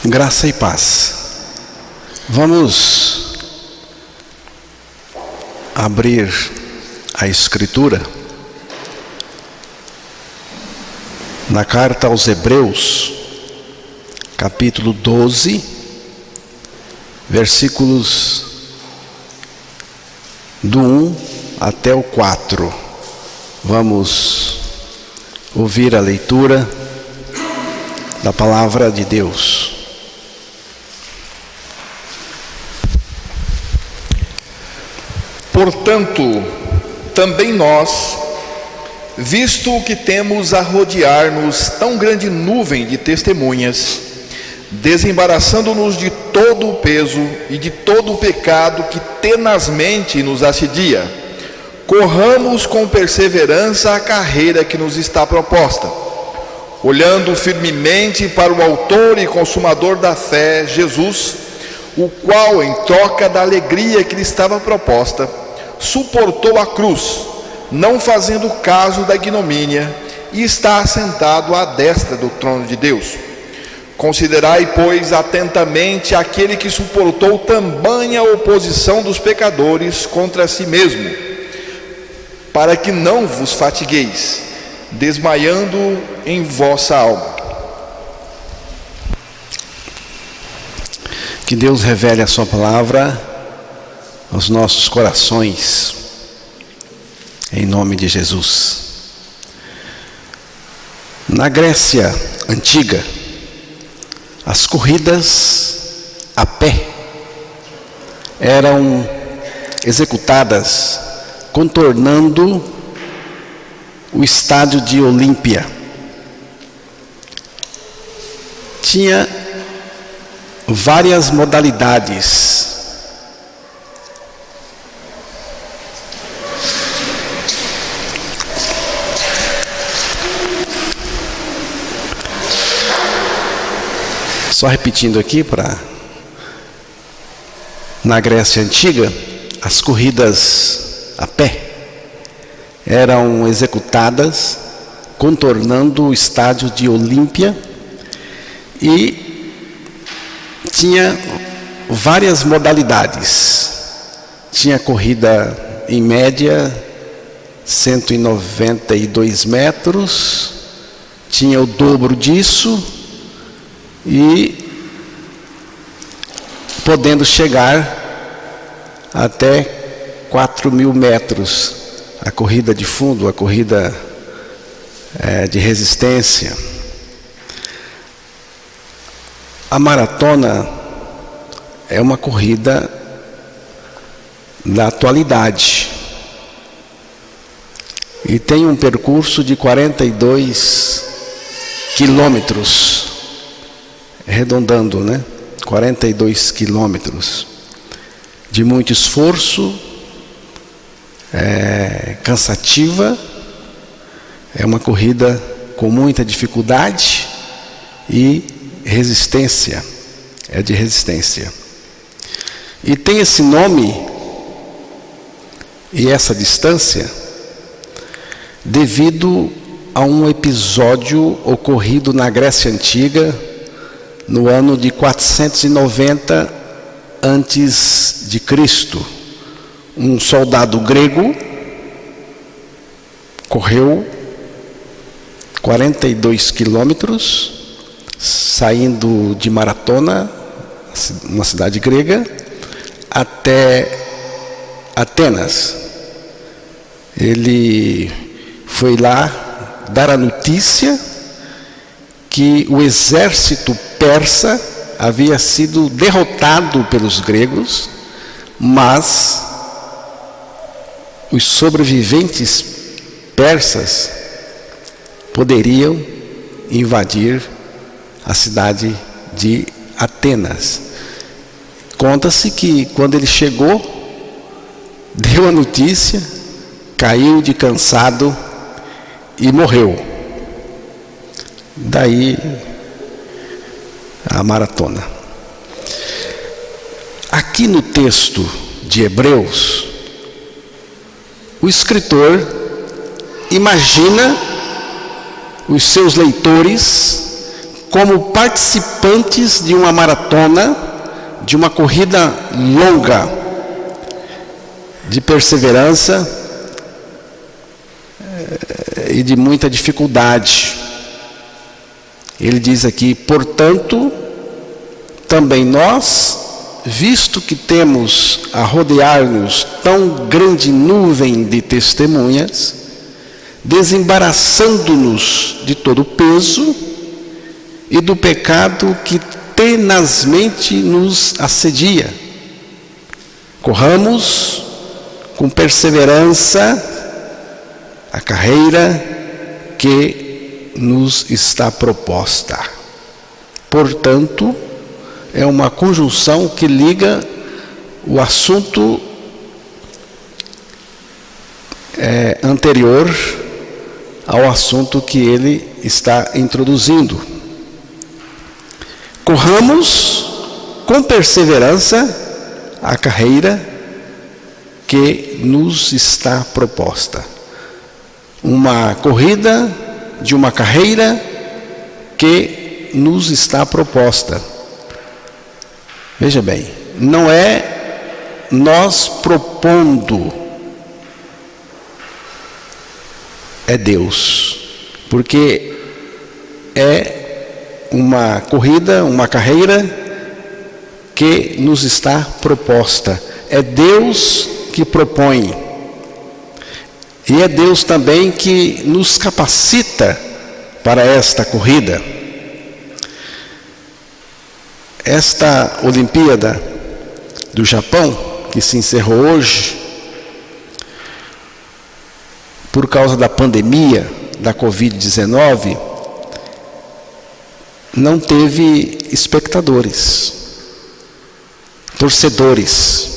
Graça e paz. Vamos abrir a Escritura na carta aos Hebreus, capítulo 12, versículos do 1 até o 4. Vamos ouvir a leitura da palavra de Deus. Portanto, também nós, visto que temos a rodear-nos tão grande nuvem de testemunhas, desembaraçando-nos de todo o peso e de todo o pecado que tenazmente nos assedia, corramos com perseverança a carreira que nos está proposta, olhando firmemente para o autor e consumador da fé, Jesus, o qual, em troca da alegria que lhe estava proposta, suportou a cruz, não fazendo caso da ignomínia, e está assentado à destra do trono de Deus. Considerai, pois, atentamente aquele que suportou tamanha oposição dos pecadores contra si mesmo, para que não vos fatigueis, desmaiando em vossa alma. Que Deus revele a sua palavra aos nossos corações, em nome de Jesus. Na Grécia antiga, as corridas a pé eram executadas contornando o estádio de Olímpia. Tinha várias modalidades. Só repetindo aqui, na Grécia Antiga, as corridas a pé eram executadas contornando o estádio de Olímpia e tinha várias modalidades. Tinha corrida em média 192 metros, tinha o dobro disso, e podendo chegar até 4.000 metros, a corrida de fundo, a corrida de resistência. A maratona é uma corrida da atualidade e tem um percurso de 42 quilômetros, arredondando, 42 quilômetros, de muito esforço, cansativa, é uma corrida com muita dificuldade e resistência, é de resistência. E tem esse nome e essa distância devido a um episódio ocorrido na Grécia Antiga, no ano de 490 antes de Cristo. Um soldado grego correu 42 quilômetros, saindo de Maratona, uma cidade grega, até Atenas. Ele foi lá dar a notícia que o exército persa havia sido derrotado pelos gregos, mas os sobreviventes persas poderiam invadir a cidade de Atenas. Conta-se que quando ele chegou, deu a notícia, caiu de cansado e morreu. Daí a maratona. Aqui no texto de Hebreus, o escritor imagina os seus leitores como participantes de uma maratona, de uma corrida longa, de perseverança e de muita dificuldade. Ele diz aqui: portanto, também nós, visto que temos a rodear-nos tão grande nuvem de testemunhas, desembaraçando-nos de todo o peso e do pecado que tenazmente nos assedia, corramos com perseverança a carreira que nos está proposta. Portanto, é uma conjunção que liga o assunto anterior ao assunto que ele está introduzindo. Corramos com perseverança a carreira que nos está proposta. Uma corrida de uma carreira que nos está proposta. Veja bem, não é nós propondo, é Deus, porque é uma corrida, uma carreira que nos está proposta. É Deus que propõe, e é Deus também que nos capacita para esta corrida. Esta Olimpíada do Japão, que se encerrou hoje, por causa da pandemia da Covid-19, não teve espectadores, torcedores.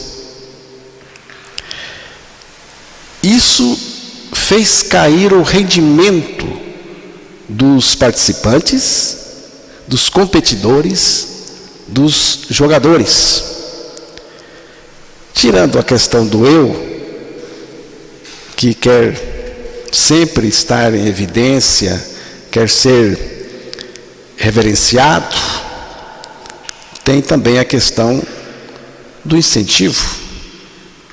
Isso fez cair o rendimento dos participantes, dos competidores, dos jogadores. Tirando a questão do eu, que quer sempre estar em evidência, quer ser reverenciado, tem também a questão do incentivo.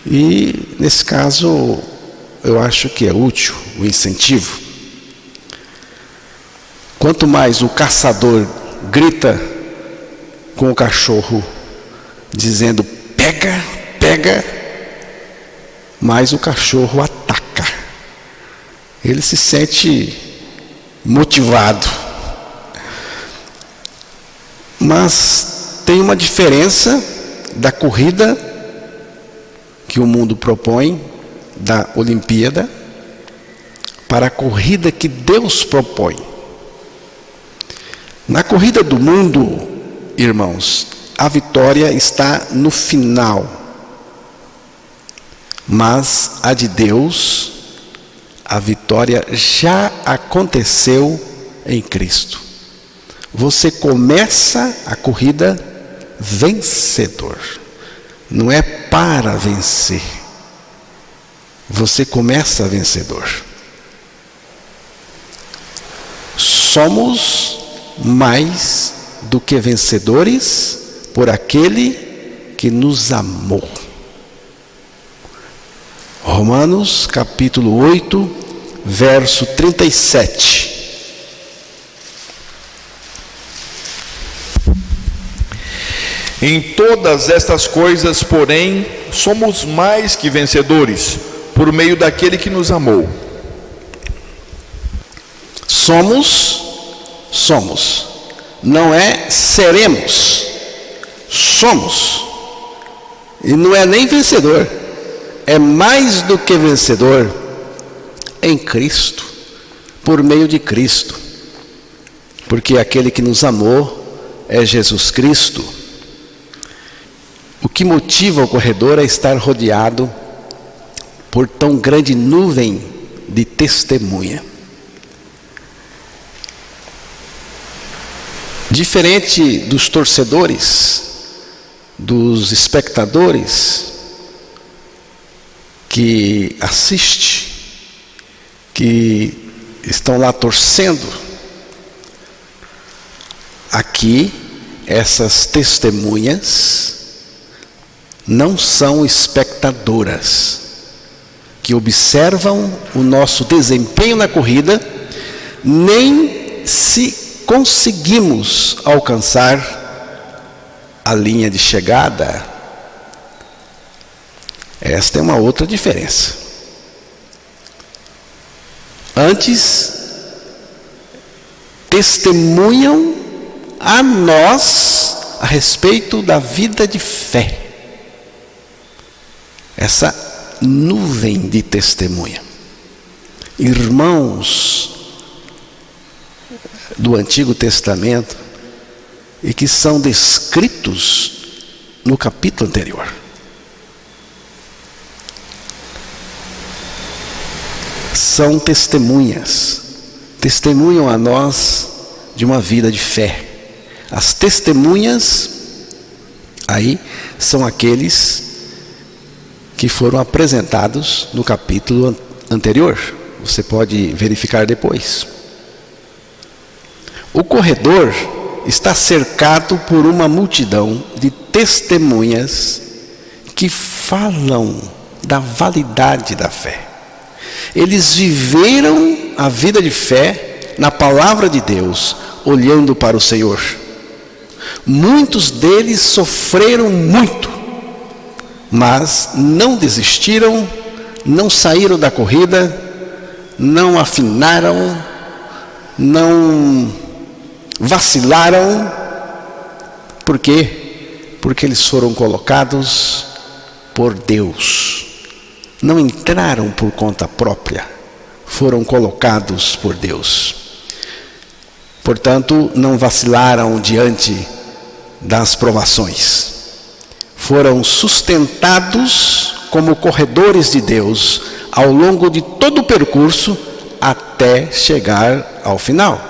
E nesse caso eu acho que é útil o incentivo. Quanto mais o caçador grita com o cachorro dizendo pega, pega, mais o cachorro ataca. Ele se sente motivado. Mas tem uma diferença da corrida que o mundo propõe, da Olimpíada, para a corrida que Deus propõe. Na corrida do mundo, irmãos, a vitória está no final, mas a de Deus, a vitória já aconteceu em Cristo. Você começa a corrida vencedor, não é para vencer, você começa vencedor. Somos mais do que vencedores por aquele que nos amou. Romanos capítulo 8, verso 37. Em todas estas coisas, porém, somos mais que vencedores, por meio daquele que nos amou. Somos, não é seremos, somos, e não é nem vencedor, é mais do que vencedor em Cristo, por meio de Cristo, porque aquele que nos amou é Jesus Cristo. O que motiva o corredor é estar rodeado por tão grande nuvem de testemunha. Diferente dos torcedores, dos espectadores que assistem, que estão lá torcendo, Aqui, essas testemunhas não são espectadoras que observam o nosso desempenho na corrida, nem se conseguimos alcançar a linha de chegada. Esta é uma outra diferença. Antes, testemunham a nós a respeito da vida de fé. Essa nuvem de testemunha. Irmãos do Antigo Testamento e que são descritos no capítulo anterior. São testemunhas, testemunham a nós de uma vida de fé. As testemunhas aí são aqueles que foram apresentados no capítulo anterior. Você pode verificar depois. O corredor está cercado por uma multidão de testemunhas que falam da validade da fé. Eles viveram a vida de fé na palavra de Deus, olhando para o Senhor. Muitos deles sofreram muito, mas não desistiram, não saíram da corrida, não afinaram, não vacilaram. Por quê? Porque eles foram colocados por Deus. Não entraram por conta própria, foram colocados por Deus. Portanto, não vacilaram diante das provações. Foram sustentados como corredores de Deus ao longo de todo o percurso até chegar ao final.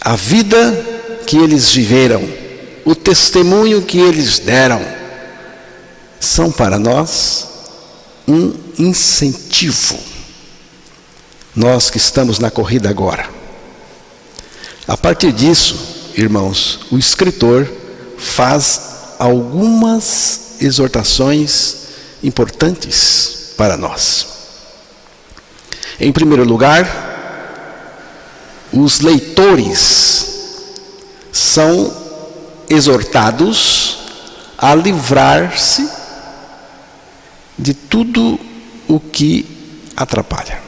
A vida que eles viveram, o testemunho que eles deram, são para nós um incentivo. Nós que estamos na corrida agora. A partir disso, irmãos, o escritor faz algumas exortações importantes para nós. Em primeiro lugar, os leitores são exortados a livrar-se de tudo o que atrapalha,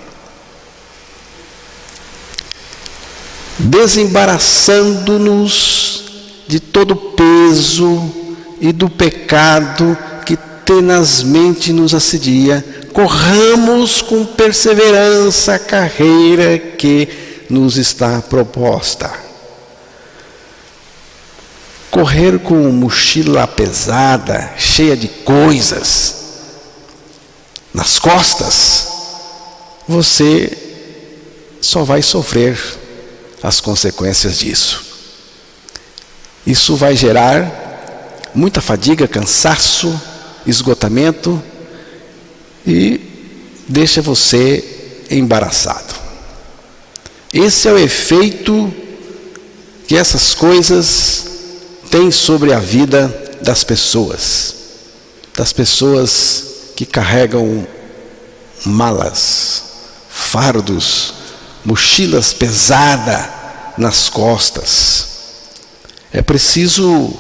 desembaraçando-nos de todo o peso e do pecado que tenazmente nos assedia. Corramos com perseverança a carreira que nos está proposta. Correr com mochila pesada, cheia de coisas nas costas, você só vai sofrer as consequências disso. Isso vai gerar muita fadiga, cansaço, esgotamento e deixa você embaraçado. Esse é o efeito que essas coisas têm sobre a vida das pessoas que carregam malas, fardos, mochilas pesadas nas costas. É preciso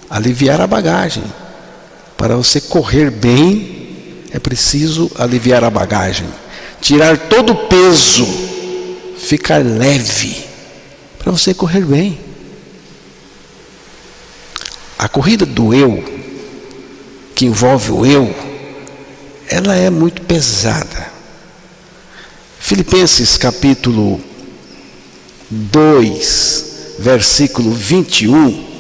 aliviar a bagagem. Para você correr bem, é preciso aliviar a bagagem, tirar todo o peso, ficar leve, para você correr bem. A corrida do eu, que envolve o eu, ela é muito pesada. Filipenses capítulo 2, versículo 21.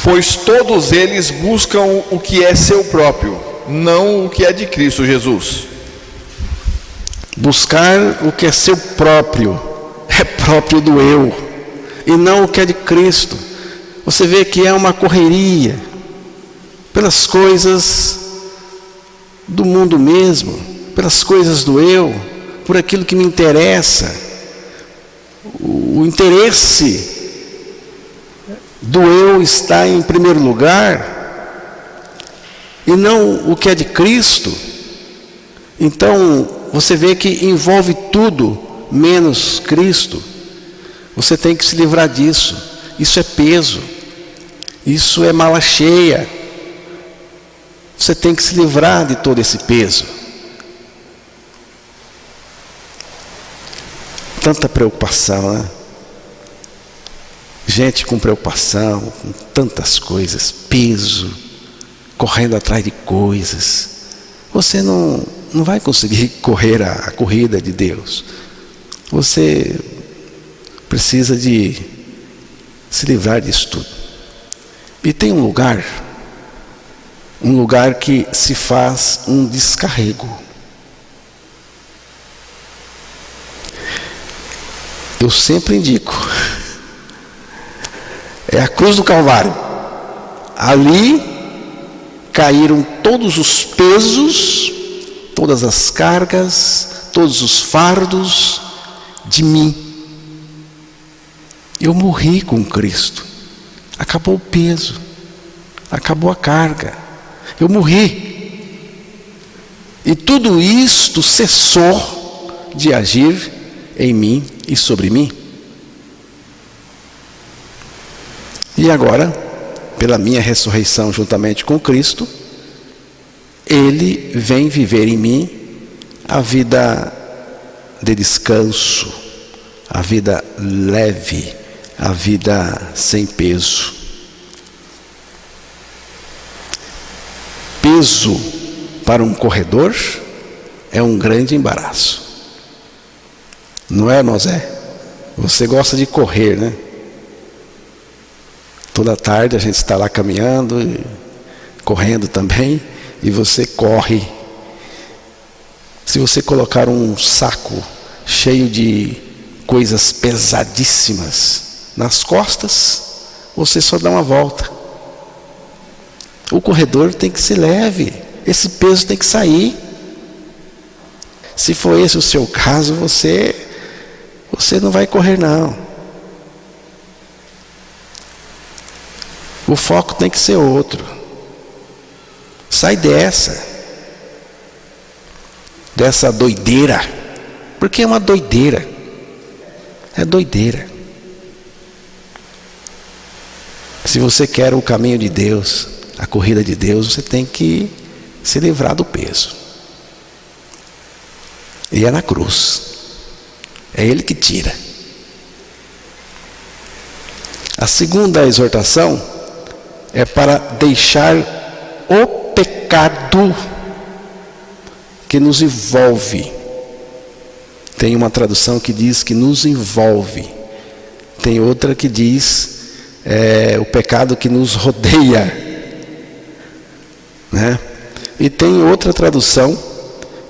Pois todos eles buscam o que é seu próprio, não o que é de Cristo Jesus. Buscar o que é seu próprio é próprio do eu, e não o que é de Cristo. Você vê que é uma correria pelas coisas do mundo mesmo, pelas coisas do eu, por aquilo que me interessa. O interesse do eu está em primeiro lugar, e não o que é de Cristo. Então, você vê que envolve tudo menos Cristo. Você tem que se livrar disso. Isso é peso. Isso é mala cheia. Você tem que se livrar de todo esse peso. Tanta preocupação, né? Gente com preocupação, com tantas coisas, peso, correndo atrás de coisas. Você não vai conseguir correr a corrida de Deus. Você precisa de se livrar disso tudo. E tem um lugar que se faz um descarrego. Eu sempre indico. É a cruz do Calvário. Ali caíram todos os pesos, todas as cargas, todos os fardos de mim. Eu morri com Cristo. Acabou o peso. Acabou a carga. Eu morri. E tudo isto cessou de agir em mim e sobre mim. E agora, pela minha ressurreição juntamente com Cristo, Ele vem viver em mim a vida de descanso, a vida leve, a vida sem peso. Peso para um corredor é um grande embaraço. Não é, Mosé? Você gosta de correr, né? Toda tarde a gente está lá caminhando, correndo também, e você corre. Se você colocar um saco cheio de coisas pesadíssimas nas costas, você só dá uma volta. O corredor tem que ser leve, esse peso tem que sair. Se for esse o seu caso, você não vai correr não. O foco tem que ser outro. Sai dessa doideira, porque é uma doideira. É doideira. Se você quer o caminho de Deus, a corrida de Deus, você tem que se livrar do peso. E é na cruz. É Ele que tira. A segunda exortação é para deixar o pecado que nos envolve. Tem uma tradução que diz que nos envolve. Tem outra que diz o pecado que nos rodeia, né? E tem outra tradução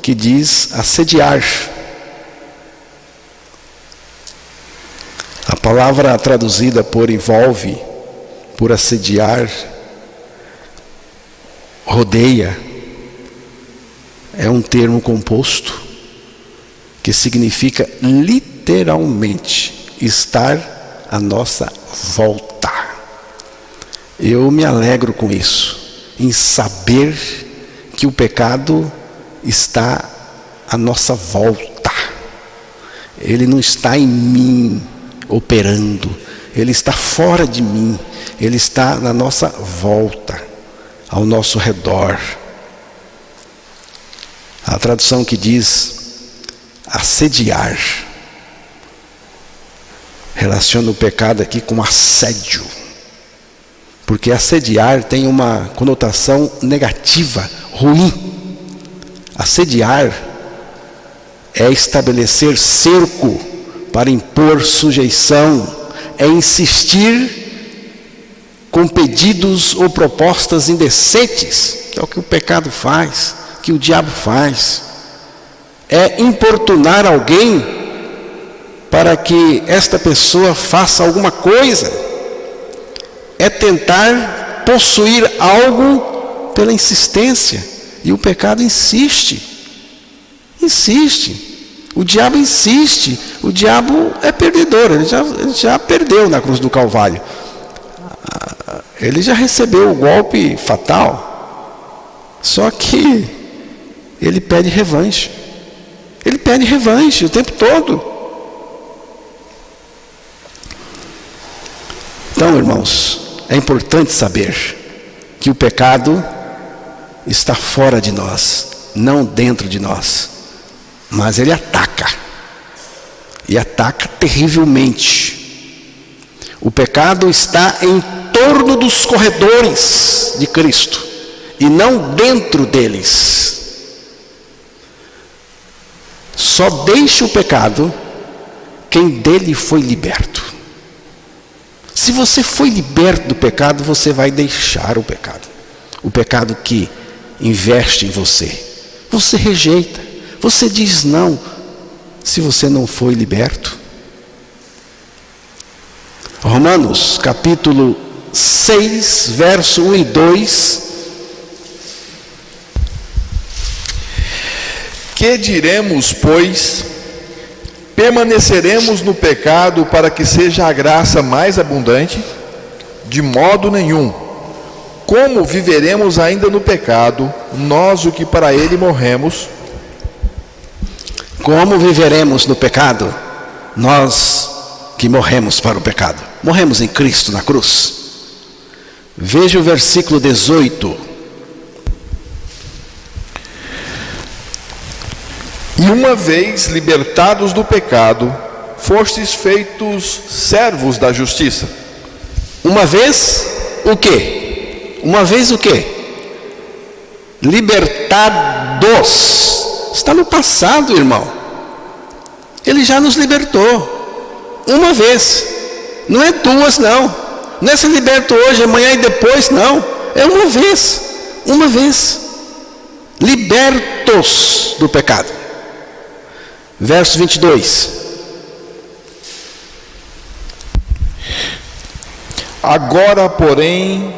que diz assediar. A palavra traduzida por envolve, por assediar, rodeia, é um termo composto que significa literalmente estar à nossa volta. Eu me alegro com isso, em saber que o pecado está à nossa volta. Ele não está em mim operando, ele está fora de mim. Ele está na nossa volta, ao nosso redor. A tradução que diz assediar relaciona o pecado aqui com assédio, porque assediar tem uma conotação negativa, ruim. Assediar é estabelecer cerco para impor sujeição, é insistir com pedidos ou propostas indecentes, que é o que o pecado faz, que o diabo faz. É importunar alguém para que esta pessoa faça alguma coisa. É tentar possuir algo pela insistência, E o pecado insiste. O diabo insiste. O diabo é perdedor. Ele já perdeu na cruz do Calvário. Ele já recebeu o golpe fatal. Só que ele pede revanche. Ele pede revanche o tempo todo. Então, irmãos, é importante saber que o pecado está fora de nós, não dentro de nós. Mas ele ataca. E ataca terrivelmente. O pecado está em torno dos corredores de Cristo e não dentro deles. Só deixa o pecado quem dele foi liberto. Se você foi liberto do pecado, você vai deixar o pecado. O pecado que investe em você. Você rejeita. Você diz não. Se você não foi liberto. Romanos capítulo 6, verso 1 e 2. Que diremos, pois? Permaneceremos no pecado para que seja a graça mais abundante? De modo nenhum. Como viveremos ainda no pecado, nós o que para ele morremos? Como viveremos no pecado, nós que morremos para o pecado? Morremos em Cristo na cruz. Veja o versículo 18. E uma vez libertados do pecado, fostes feitos servos da justiça. Uma vez o quê? Uma vez o quê? Libertados. Está no passado, irmão. Ele já nos libertou. Uma vez. Não é duas, não. Não é se liberto hoje, amanhã e depois, não. É uma vez. Uma vez. Libertos do pecado. Verso 22. Agora, porém,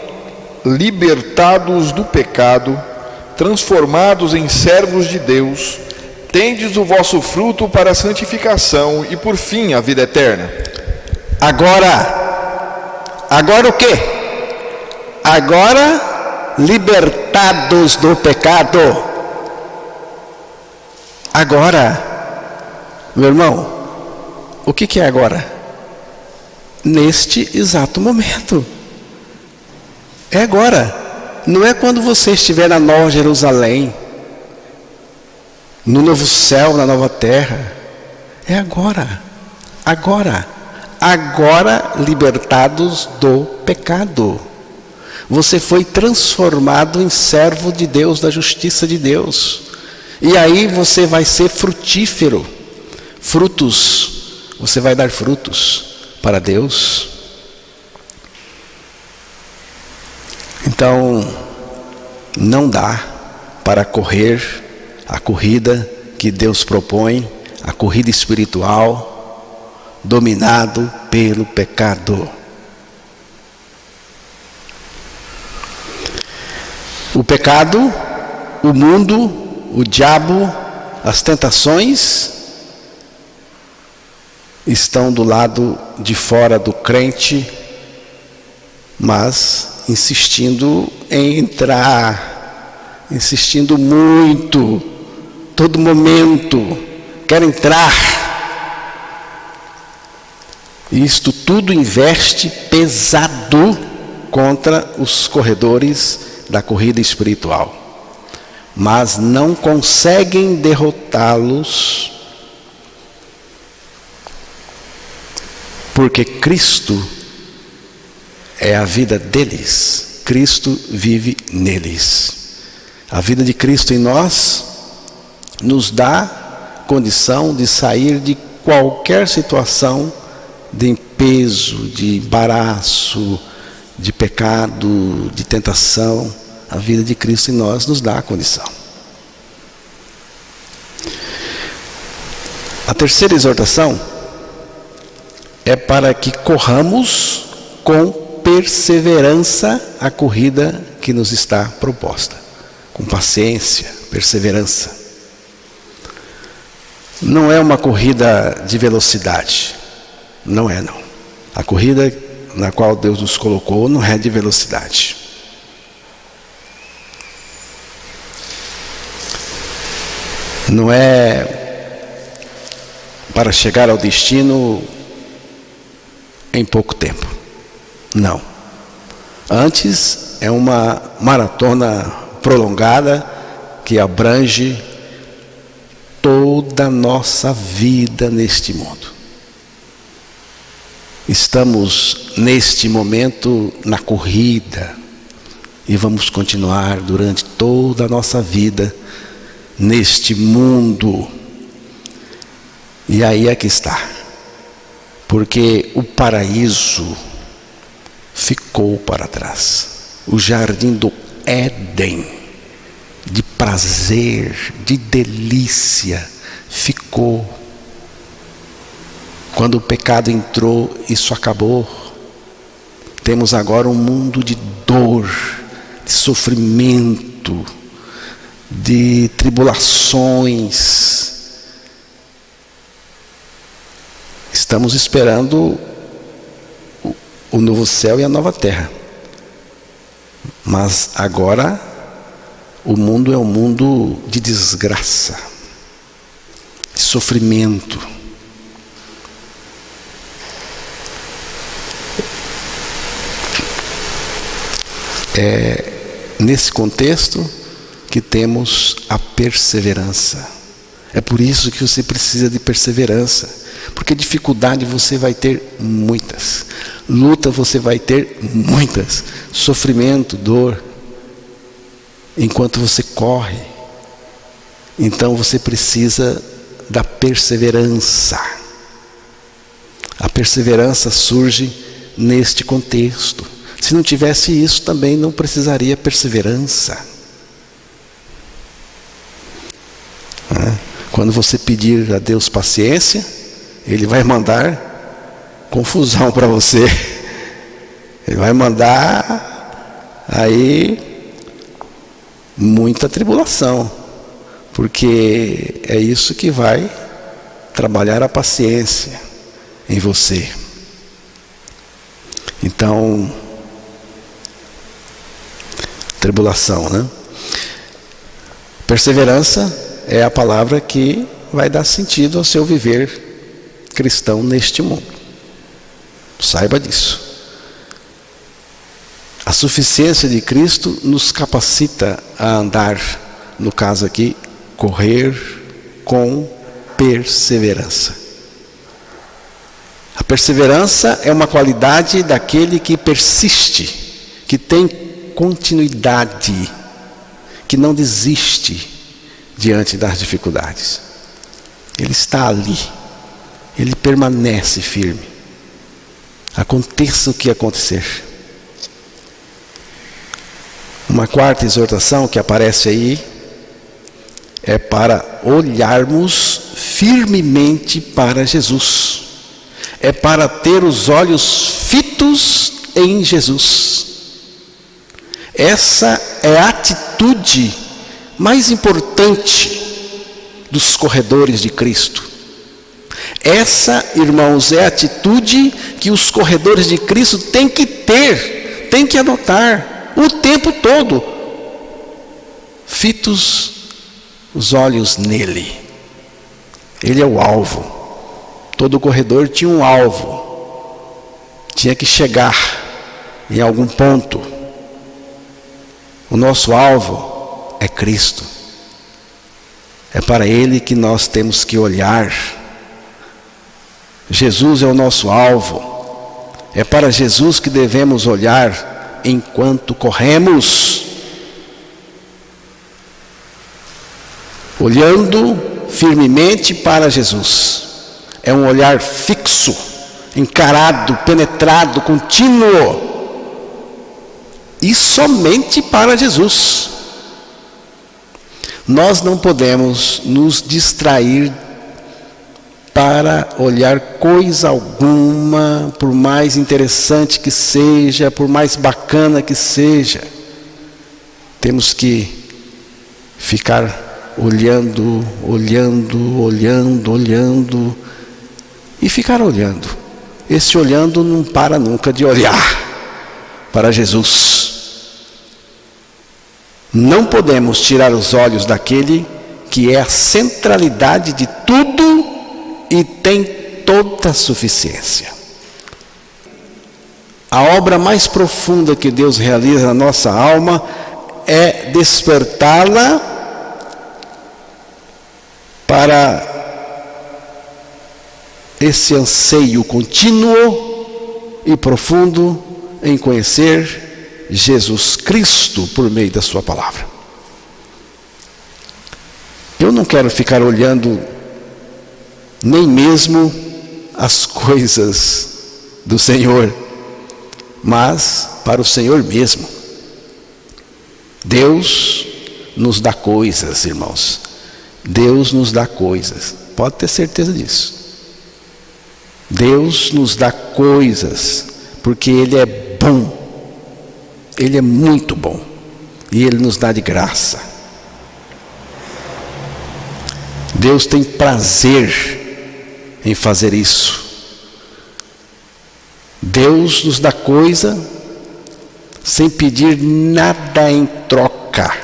libertados do pecado, transformados em servos de Deus, tendes o vosso fruto para a santificação e por fim a vida eterna. Agora o quê? Agora libertados do pecado. Agora, meu irmão, o que é agora? Neste exato momento. É agora. Não é quando você estiver na Nova Jerusalém, no novo céu, na nova terra. É agora. Agora libertados do pecado. Você foi transformado em servo de Deus, da justiça de Deus. E aí você vai ser frutífero. Frutos. Você vai dar frutos para Deus. Então, não dá para correr a corrida que Deus propõe, a corrida espiritual, dominado pelo pecado. O pecado, o mundo, o diabo, as tentações estão do lado de fora do crente, mas insistindo em entrar, insistindo muito, todo momento, quer entrar. Isto tudo investe pesado contra os corredores da corrida espiritual, mas não conseguem derrotá-los, porque Cristo é a vida deles. Cristo vive neles. A vida de Cristo em nós nos dá condição de sair de qualquer situação de peso, de embaraço, de pecado, de tentação. A vida de Cristo em nós nos dá a condição. A terceira exortação é para que corramos com perseverança a corrida que nos está proposta. com paciência, perseverança. Não é uma corrida de velocidade. Não é, não. A corrida na qual Deus nos colocou não é de velocidade. Não é para chegar ao destino em pouco tempo. Não. Antes é uma maratona prolongada que abrange toda a nossa vida neste mundo. Estamos neste momento na corrida e vamos continuar durante toda a nossa vida neste mundo. E aí é que está, porque o paraíso ficou para trás. O jardim do Éden, de prazer, de delícia, ficou. Quando o pecado entrou, isso acabou. Temos agora um mundo de dor, de sofrimento, de tribulações. Estamos esperando o novo céu e a nova terra. Mas agora o mundo é um mundo de desgraça, de sofrimento. É nesse contexto que temos a perseverança. É por isso que você precisa de perseverança, porque dificuldade você vai ter muitas, luta você vai ter muitas, sofrimento, dor, enquanto você corre. Então você precisa da perseverança. A perseverança surge neste contexto. Se não tivesse isso, também não precisaria perseverança. Quando você pedir a Deus paciência, Ele vai mandar confusão para você. Ele vai mandar aí muita tribulação, porque é isso que vai trabalhar a paciência em você. Então, tribulação, né? Perseverança é a palavra que vai dar sentido ao seu viver cristão neste mundo. Saiba disso. A suficiência de Cristo nos capacita a andar, no caso aqui, correr com perseverança. A perseverança é uma qualidade daquele que persiste, que tem continuidade, que não desiste diante das dificuldades. Ele está ali, ele permanece firme, aconteça o que acontecer. Uma quarta exortação que aparece aí é para olharmos firmemente para Jesus, é para ter os olhos fitos em Jesus. Essa é a atitude mais importante dos corredores de Cristo. Essa, irmãos, é a atitude que os corredores de Cristo têm que ter, têm que adotar o tempo todo. Fitos os olhos nele. Ele é o alvo. Todo corredor tinha um alvo. Tinha que chegar em algum ponto. O nosso alvo é Cristo. É para Ele que nós temos que olhar. Jesus é o nosso alvo. É para Jesus que devemos olhar enquanto corremos. Olhando firmemente para Jesus. É um olhar fixo, encarado, penetrado, contínuo. E somente para Jesus. Nós não podemos nos distrair para olhar coisa alguma, por mais interessante que seja, por mais bacana que seja. Temos que ficar olhando e ficar olhando. Esse olhando não para nunca de olhar para Jesus. Não podemos tirar os olhos daquele que é a centralidade de tudo e tem toda a suficiência. A obra mais profunda que Deus realiza na nossa alma é despertá-la para esse anseio contínuo e profundo em conhecer Jesus Cristo por meio da sua palavra. Eu não quero ficar olhando nem mesmo as coisas do Senhor, mas para o Senhor mesmo. Deus nos dá coisas, irmãos. Deus nos dá coisas. Pode ter certeza disso. Deus nos dá coisas porque Ele é bom. Ele é muito bom. E Ele nos dá de graça. Deus tem prazer em fazer isso. Deus nos dá coisa sem pedir nada em troca,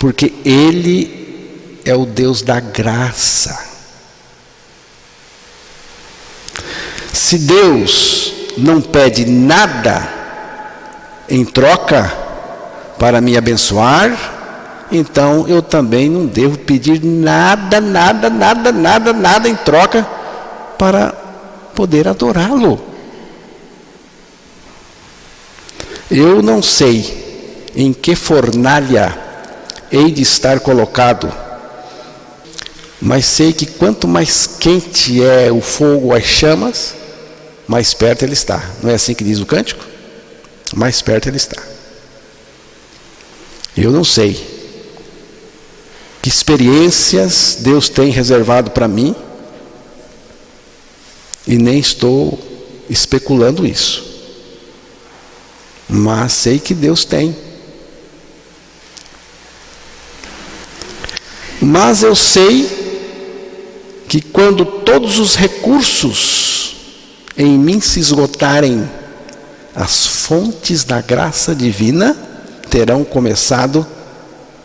porque Ele é o Deus da graça. Se Deus não pede nada em troca para me abençoar, então eu também não devo pedir nada em troca para poder adorá-lo. Eu não sei em que fornalha hei de estar colocado, mas sei que quanto mais quente é o fogo, as chamas, mais perto ele está. Não é assim que diz o cântico? Mais perto ele está. Eu não sei que experiências Deus tem reservado para mim, e nem estou especulando isso. Mas sei que Deus tem. Mas eu sei que quando todos os recursos em mim se esgotarem, as fontes da graça divina terão começado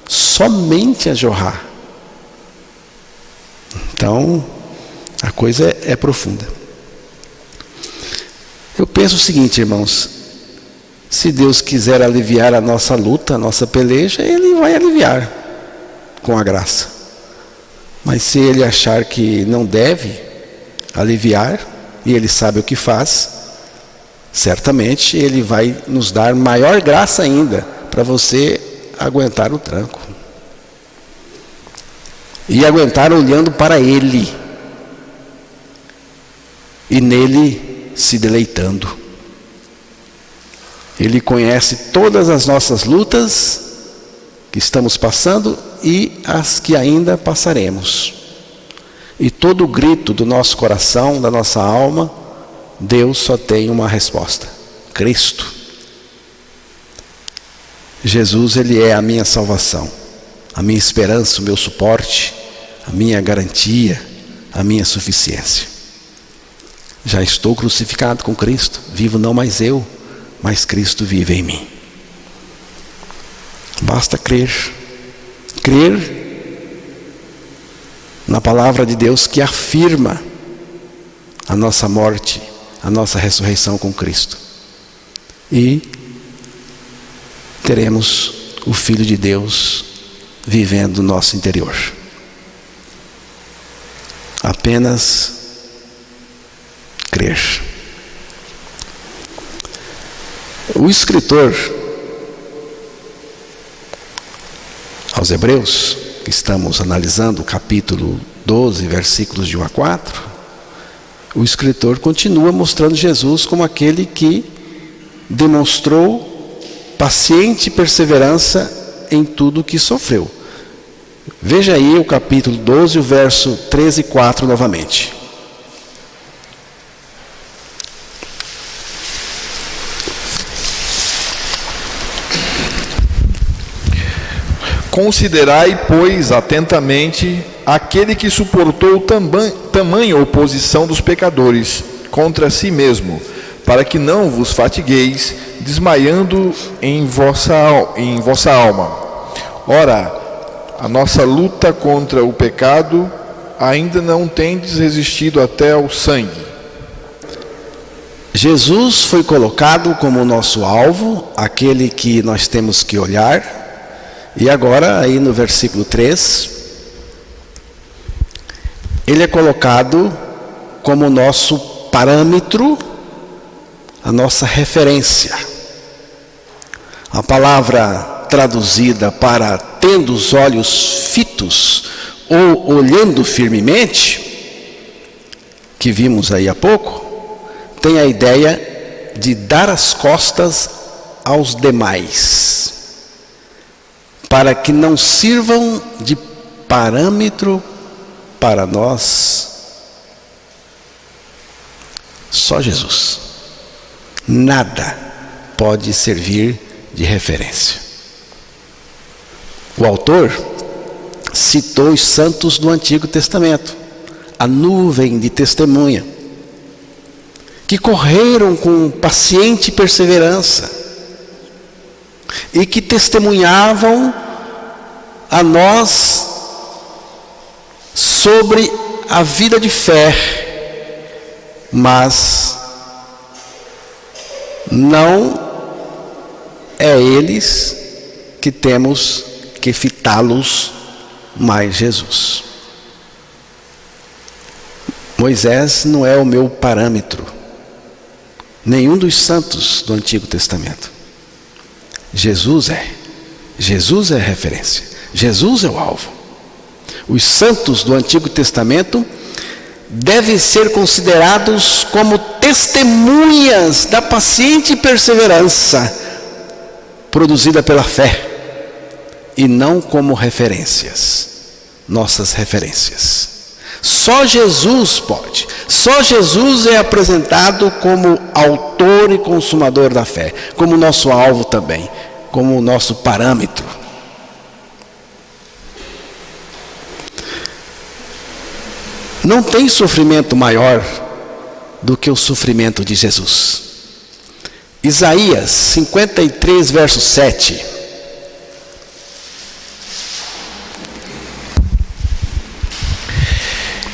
somente a jorrar. Então, a coisa é profunda. Eu penso o seguinte, irmãos: se Deus quiser aliviar a nossa luta, a nossa peleja, Ele vai aliviar com a graça. Mas se Ele achar que não deve aliviar, e Ele sabe o que faz, certamente Ele vai nos dar maior graça ainda, para você aguentar o tranco. E aguentar olhando para Ele, e nele se deleitando. Ele conhece todas as nossas lutas que estamos passando e as que ainda passaremos. E todo o grito do nosso coração, da nossa alma, Deus só tem uma resposta: Cristo. Jesus, Ele é a minha salvação, a minha esperança, o meu suporte, a minha garantia, a minha suficiência. Já estou crucificado com Cristo, vivo não mais eu, mas Cristo vive em mim. Basta crer na palavra de Deus que afirma a nossa morte, a nossa ressurreição com Cristo, e teremos o Filho de Deus vivendo no nosso interior. Apenas crer. O escritor aos Hebreus, que estamos analisando o capítulo 12, versículos de 1 a 4, o escritor continua mostrando Jesus como aquele que demonstrou paciente perseverança em tudo o que sofreu. Veja aí o capítulo 12, o verso 13 e 4 novamente. Considerai, pois, atentamente aquele que suportou tamanha oposição dos pecadores contra si mesmo, para que não vos fatigueis, desmaiando em vossa alma. Ora, a nossa luta contra o pecado ainda não tendes resistido até ao sangue. Jesus foi colocado como nosso alvo, aquele que nós temos que olhar. E agora, aí no versículo 3, ele é colocado como nosso parâmetro, a nossa referência. A palavra traduzida para tendo os olhos fitos ou olhando firmemente, que vimos aí há pouco, tem a ideia de dar as costas aos demais, para que não sirvam de parâmetro para nós. Só Jesus. Nada pode servir de referência. O autor citou os santos do Antigo Testamento, a nuvem de testemunha, que correram com paciente perseverança e que testemunhavam a nós sobre a vida de fé, mas não é eles que temos que fitá-los, mas Jesus. Moisés não é o meu parâmetro, nenhum dos santos do Antigo Testamento. Jesus é referência, Jesus é o alvo. Os santos do Antigo Testamento devem ser considerados como testemunhas da paciente perseverança produzida pela fé, e não como referências, nossas referências. Só Jesus pode, só Jesus é apresentado como autor e consumador da fé, como nosso alvo também, como nosso parâmetro. Não tem sofrimento maior do que o sofrimento de Jesus. Isaías 53, verso 7.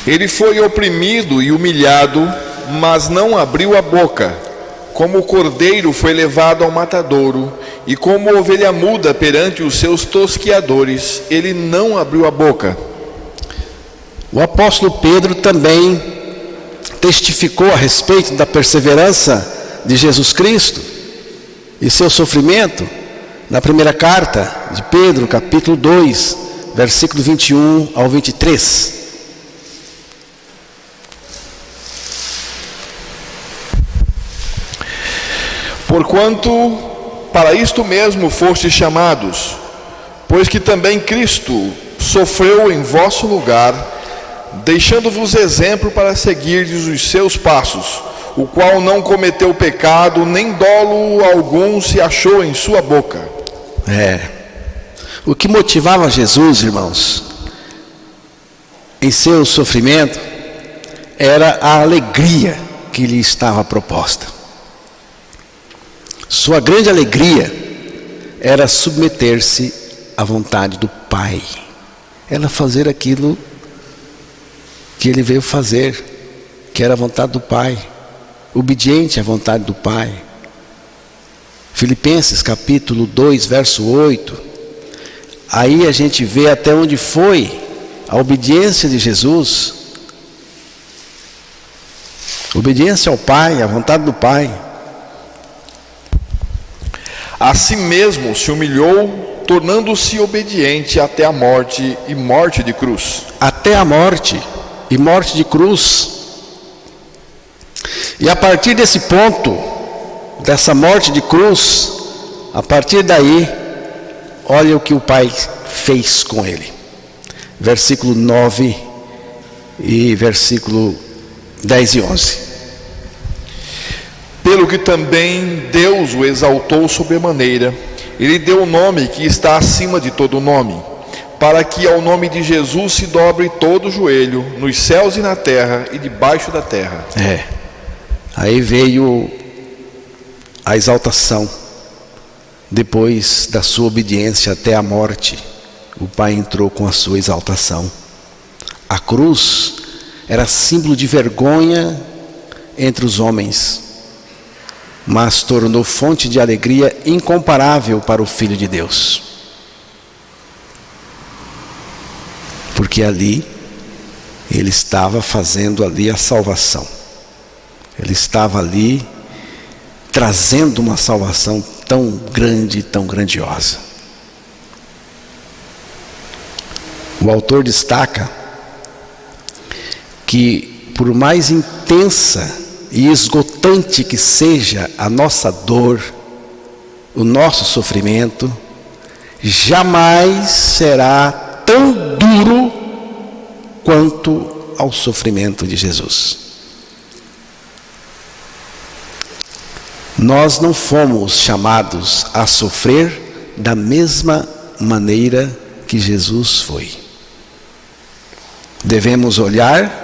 Ele foi oprimido e humilhado, mas não abriu a boca. Como o cordeiro foi levado ao matadouro, e como ovelha muda perante os seus tosquiadores, ele não abriu a boca. O apóstolo Pedro também testificou a respeito da perseverança de Jesus Cristo e seu sofrimento na primeira carta de Pedro, capítulo 2, versículo 21 ao 23. Porquanto para isto mesmo fostes chamados, pois que também Cristo sofreu em vosso lugar, deixando-vos exemplo para seguirdes os seus passos, o qual não cometeu pecado, nem dolo algum se achou em sua boca. O que motivava Jesus, irmãos, em seu sofrimento, era a alegria que lhe estava proposta. Sua grande alegria era submeter-se à vontade do Pai, era fazer aquilo que ele veio fazer, que era a vontade do Pai, obediente à vontade do Pai. Filipenses capítulo 2, verso 8, aí a gente vê até onde foi a obediência de Jesus, obediência ao Pai, à vontade do Pai. A si mesmo se humilhou, tornando-se obediente até a morte e morte de cruz. Até a morte e morte de cruz. E a partir desse ponto, dessa morte de cruz, a partir daí, olha o que o Pai fez com ele. Versículo 9 e versículo 10 e 11. Pelo que também Deus o exaltou sobremaneira, ele deu o nome que está acima de todo nome, para que ao nome de Jesus se dobre todo o joelho, nos céus e na terra e debaixo da terra. Aí veio a exaltação. Depois da sua obediência até a morte, o Pai entrou com a sua exaltação. A cruz era símbolo de vergonha entre os homens, mas tornou fonte de alegria incomparável para o Filho de Deus. Porque ali, ele estava fazendo ali a salvação. Ele estava ali trazendo uma salvação tão grande, tão grandiosa. O autor destaca que, por mais intensa e esgotante que seja a nossa dor, o nosso sofrimento, jamais será tão duro quanto ao sofrimento de Jesus. Nós não fomos chamados a sofrer da mesma maneira que Jesus foi. Devemos olhar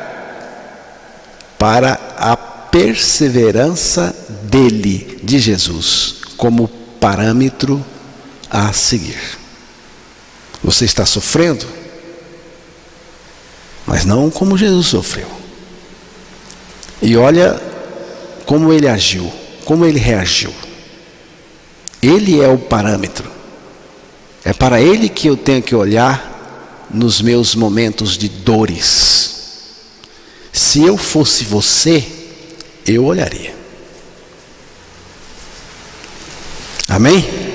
para a perseverança dele, de Jesus, como parâmetro a seguir. Você está sofrendo, mas não como Jesus sofreu. E olha como ele agiu, como ele reagiu. Ele é o parâmetro. É para ele que eu tenho que olhar nos meus momentos de dores. Se eu fosse você, eu olharia. Amém?